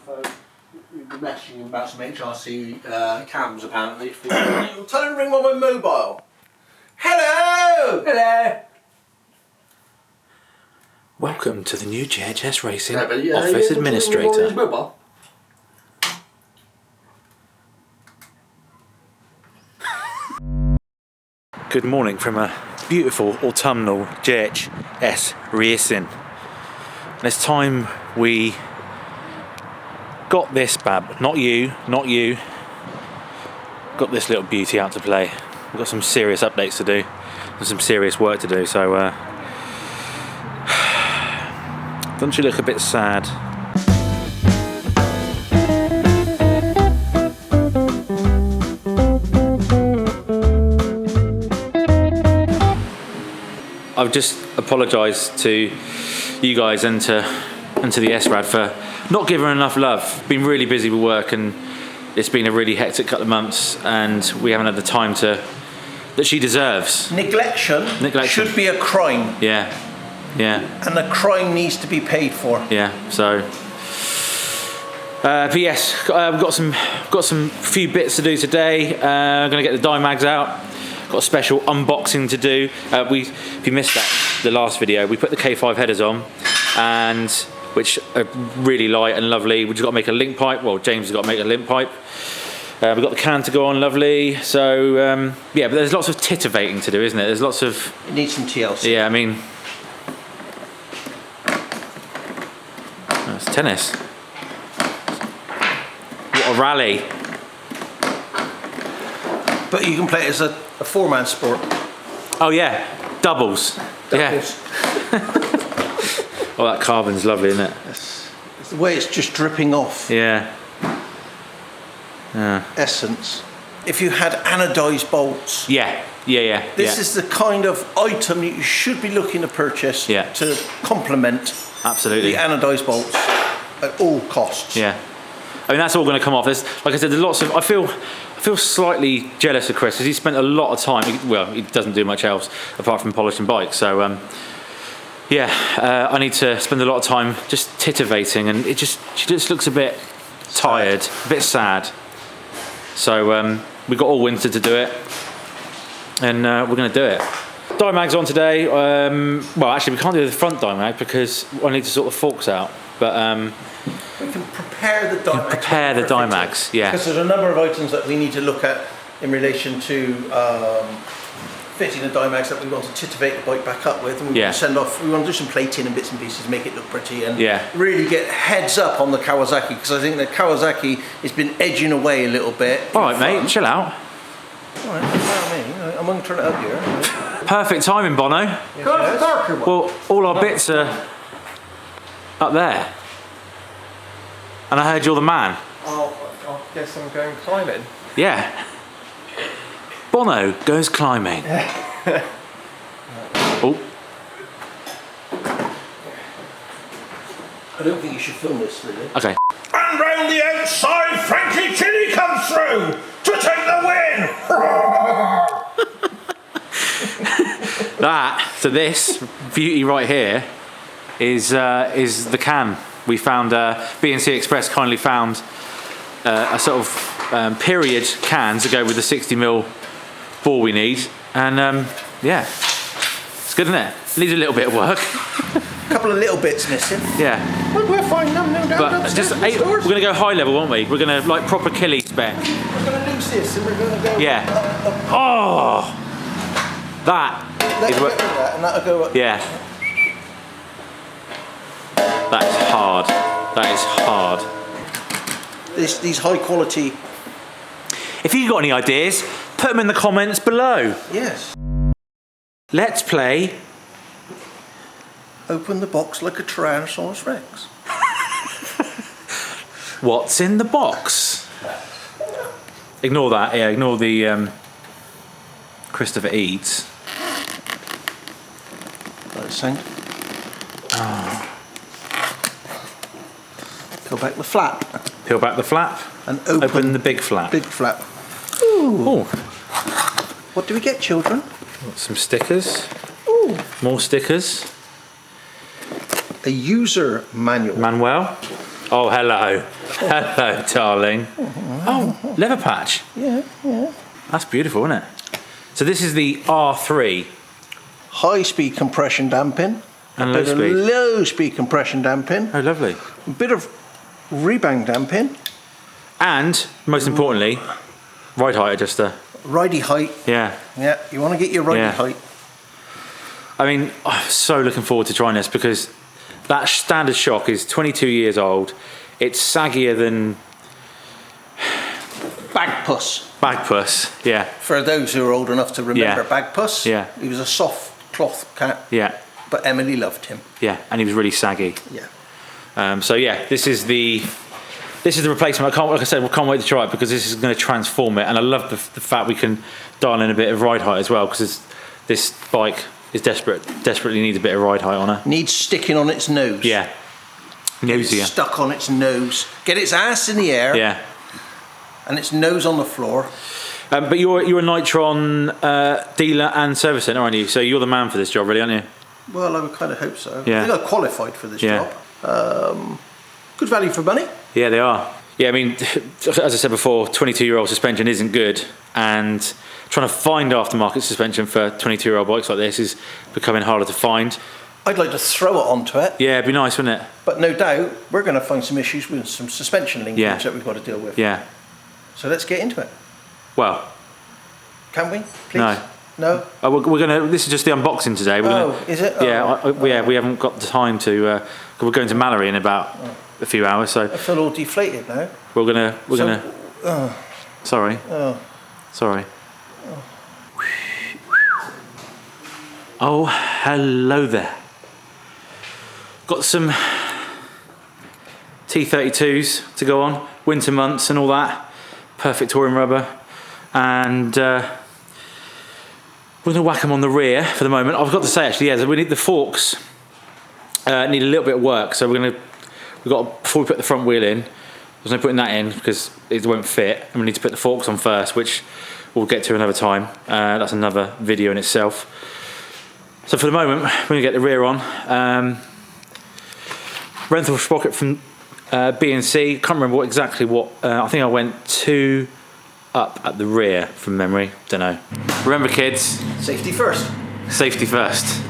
phone. We've been messaging him about some HRC cams apparently. Tell him to ring on my mobile. Hello! Hello! Welcome to the new JHS Racing Yeah, but, Office his Administrator. mobile. Good morning from a beautiful autumnal JHS Racing. And it's time we got this bab, not you, got this little beauty out to play. We've got some serious updates to do and some serious work to do, so don't you look a bit sad? I've just apologised to you guys and to the SRAD for not giving her enough love. Been really busy with work and it's been a really hectic couple of months and we haven't had the time that she deserves. Neglection should be a crime. Yeah. And the crime needs to be paid for. Yeah, so... but yes, we've got some few bits to do today. I'm going to get the Dymags out. Got a special unboxing to do. If you missed that, the last video, we put the K5 headers on, and which are really light and lovely. We just got to make a link pipe. Well, James has got to make a link pipe. We've got the can to go on, lovely. So yeah, but there's lots of titivating to do, isn't it? There's lots of. It needs some TLC. Yeah, I mean, it's tennis. What a rally! But you can play it as a four-man sport. Oh yeah, doubles. Yeah. Oh, that carbon's lovely, isn't it? It's the way it's just dripping off. Yeah. Essence. If you had anodized bolts. Yeah. This is the kind of item that you should be looking to purchase to complement absolutely the anodized bolts at all costs. Yeah. I mean, that's all going to come off. There's, like I said, there's lots of. I feel slightly jealous of Chris because he spent a lot of time. Well, he doesn't do much else apart from polishing bikes. So I need to spend a lot of time just titivating, and she just looks a bit tired, a bit sad. So we've got all winter to do it, and we're going to do it. Dymag's on today. Well, actually, we can't do the front Dymag because I need to sort the forks out. But we can prepare the Dymags. Prepare the Dymags, yeah. Because there's a number of items that we need to look at in relation to fitting the Dymags that we want to titivate the bike back up with, and we want to send off. We want to do some plating and bits and pieces, make it look pretty, and really get heads up on the Kawasaki, because I think the Kawasaki has been edging away a little bit. All right, mate, chill out. All right, that's what I mean. I'm going to turn it up here. Perfect timing, Bono. Yes. Well, all our bits are up there. And I heard you're the man. Oh, I guess I'm going climbing. Yeah. Bono goes climbing. Oh. I don't think you should film this, really. Okay. And round the outside, Frankie Chili comes through to take the win. So this beauty right here is the can. We found B&C Express kindly found a sort of period can to go with the 60mm bore we need, and yeah, it's good, isn't it? Needs a little bit of work. A couple of little bits missing. Yeah. Well, we're fine. No, but just we're going to go high level, aren't we? We're going to like proper killy spec. We're going to lose this, and we're going to go. Yeah. Up. Oh, that Let's get rid of that, and that'll go up. Yeah. That is hard. That is hard. These high quality. If you've got any ideas, put them in the comments below. Yes. Let's play. Open the box like a Tyrannosaurus Rex. What's in the box? Ignore that. Yeah, ignore the Christopher Eads. Like sound. Peel back the flap. Peel back the flap. And open the big flap. Big flap. Ooh. Ooh. What do we get, children? Some stickers. Ooh. More stickers. A user manual. Manuel. Oh, hello. Hello, darling. Oh, leather patch. Yeah. That's beautiful, isn't it? So this is the R3. High speed compression damping. And a bit of low speed compression damping. Oh, lovely. A bit of rebound damping. And, most importantly, ride height adjuster. Ridey height. Yeah. Yeah, you want to get your ridey height. I mean, I'm so looking forward to trying this because that standard shock is 22 years old. It's saggier than... Bagpuss. Bagpuss, yeah. For those who are old enough to remember Bagpuss, he was a soft cloth cat. Yeah. But Emily loved him. Yeah, and he was really saggy. Yeah. So yeah, this is the replacement. Like I said, we can't wait to try it because this is going to transform it. And I love the fact we can dial in a bit of ride height as well because this bike is desperately needs a bit of ride height on her. Needs sticking on its nose. Yeah. Nosier. Stuck on its nose. Get its ass in the air. Yeah. And its nose on the floor. But you're a Nitron dealer and service centre, aren't you? So you're the man for this job, really, aren't you? Well, I would kind of hope so. Yeah. I think I qualified for this job. Good value for money. Yeah, they are. Yeah, I mean, as I said before, 22-year-old suspension isn't good, and trying to find aftermarket suspension for 22-year-old bikes like this is becoming harder to find. I'd like to throw it onto it. Yeah, it'd be nice, wouldn't it? But no doubt, we're going to find some issues with some suspension linkage that we've got to deal with. Yeah. So let's get into it. Well. Can we, please? No. No? We're gonna. This is just the unboxing today. Is it? Yeah, we haven't got the time to. We're going to Mallory in about a few hours, so. I feel all deflated now. We're gonna. Sorry. Sorry. Oh, hello there. Got some T32s to go on, winter months and all that. Perfect touring rubber, and. We're going to whack them on the rear for the moment. I've got to say, actually, we need the forks. Need a little bit of work, so before we put the front wheel in, there's no putting that in because it won't fit, and we need to put the forks on first, which we'll get to another time. That's another video in itself. So for the moment, we're going to get the rear on. Renthal sprocket from B&C. Can't remember exactly what. I think I went 2 up at the rear from memory. Don't know. Remember, kids. Safety first. Safety first.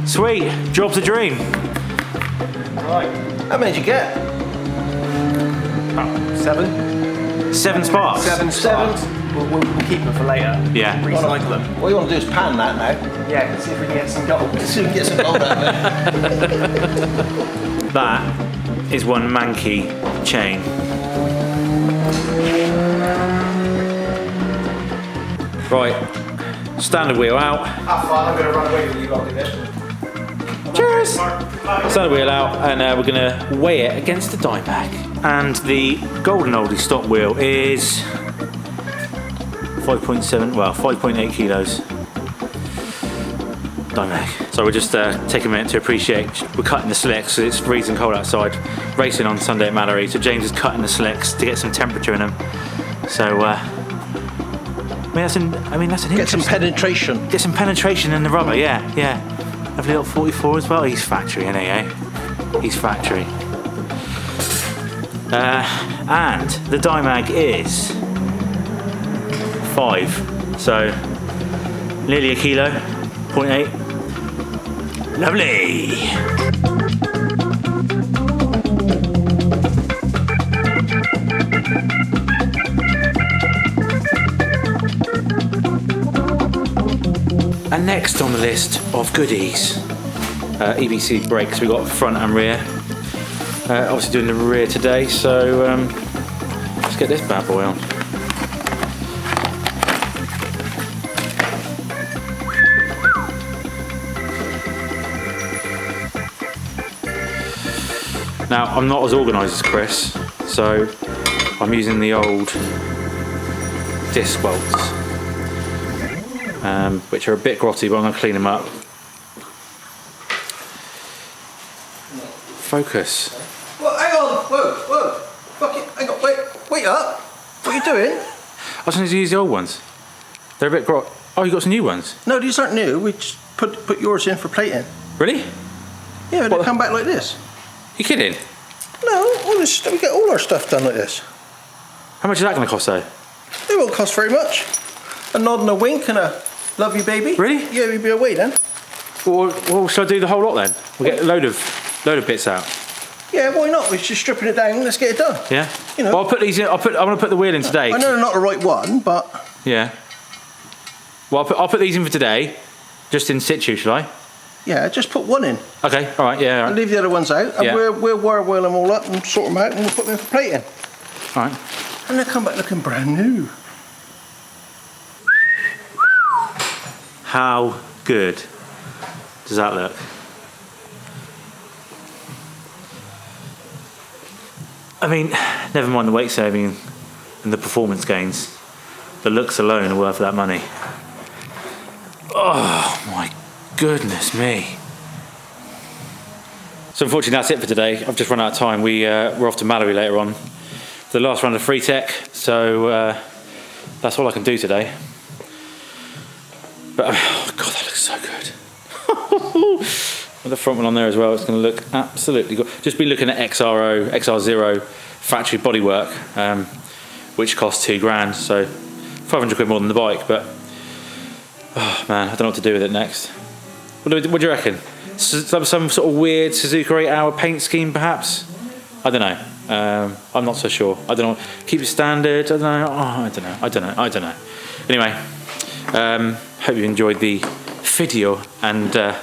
Sweet. Job's a dream. Right. How many did you get? About 7. 7 sparks. 7 sparks. We'll keep them for later. Yeah. Recycle them. What you want to do is pan that now. Yeah, see if we can get some gold. See if we can get some gold out of it. That is one manky chain. Right. Standard wheel out. Have fun, I'm going to run away with you lot in this. Cheers! Standard wheel out, and we're going to weigh it against the die bag. And the golden oldie stock wheel is 5.8 kilos. Die bag. So we'll just take a minute to appreciate. We're cutting the slicks because it's freezing cold outside. Racing on Sunday at Mallory, so James is cutting the slicks to get some temperature in them. So that's an Get some penetration. Get some penetration in the rubber, yeah. Lovely little 44 as well. He's factory, isn't he, eh? He's factory. And the die mag is 5. So nearly a kilo, 0.8. Lovely. And next on the list of goodies, EBC brakes. We got front and rear. Obviously doing the rear today, so let's get this bad boy on. Now I'm not as organised as Chris, so I'm using the old disc bolts. Which are a bit grotty, but I'm going to clean them up. focus. Well, hang on. Whoa. Fucking, hang on. Wait up. What are you doing? I was going to use the old ones. They're a bit grot. Oh, you got some new ones? No, these aren't new. We just put yours in for plating. Really? Yeah, they come back like this. You kidding? No, we get all our stuff done like this. How much is that going to cost though? It won't cost very much. A nod and a wink and a love you, baby. Really? Yeah, we'll be away then. Well, shall I do the whole lot then? We'll get a load of bits out. Yeah, why not? We're just stripping it down. Let's get it done. Yeah. You know. Well, I'll put these in. I'm going to put the wheel in today. I know they're not the right one, but Yeah. Well, I'll put these in for today, just in situ, shall I? yeah, just put one in. Okay. All right. Yeah. All And right. leave the other ones out, and Yeah. we'll wire wheel them all up and sort them out, and we'll put them in for plating. All right. And they'll come back looking brand new. How good does that look? I mean, never mind the weight saving and the performance gains. The looks alone are worth that money. Oh my goodness me. So unfortunately that's it for today. I've just run out of time. We're off to Mallory later on for the last round of free tech. So that's all I can do today. But oh god, that looks so good. With the front one on there as well, it's going to look absolutely good. Just be looking at XR0 factory bodywork, which costs £2,000, so 500 quid more than the bike. But oh man, I don't know what to do with it next. What do you reckon? Some sort of weird Suzuka 8-hour paint scheme, perhaps? I don't know. I'm not so sure. I don't know. Keep it standard. I don't know. Oh, I don't know. Anyway, hope you enjoyed the video, and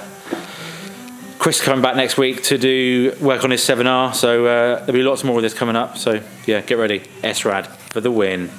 Chris coming back next week to do work on his 7R, so there'll be lots more of this coming up. So yeah, get ready. SRAD for the win.